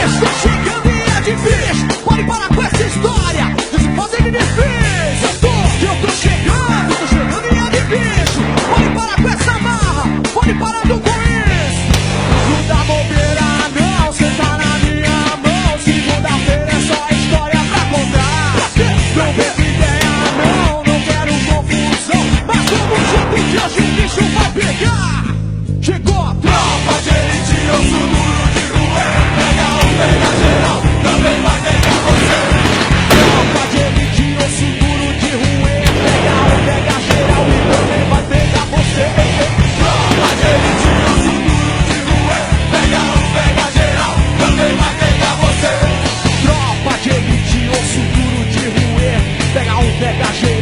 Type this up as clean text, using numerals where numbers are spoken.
Estou chegando e é difícil. Pode parar com essa história de se fazer de difícil. Eu tô chegando e é difícil. Pode parar com essa marra, pode parar com isso. Não dá bobeira não, cê tá na minha mão. Segunda-feira é só história pra contar. Não teve ideia não quero confusão. Mas como o jeito de hoje o bicho vai pegar. Chegou a tropa de elite, eu sou duro de rua. Pega um, pega geral, também vai pegar você. Tropa de elite, eu sou duro de rua. Pega um, pega geral e também vai pegar você. Tropa de elite, eu sou duro de rua. Pega um, pega geral, também vai pegar você. Tropa de elite, eu sou duro de rua. Pega um, pega geral.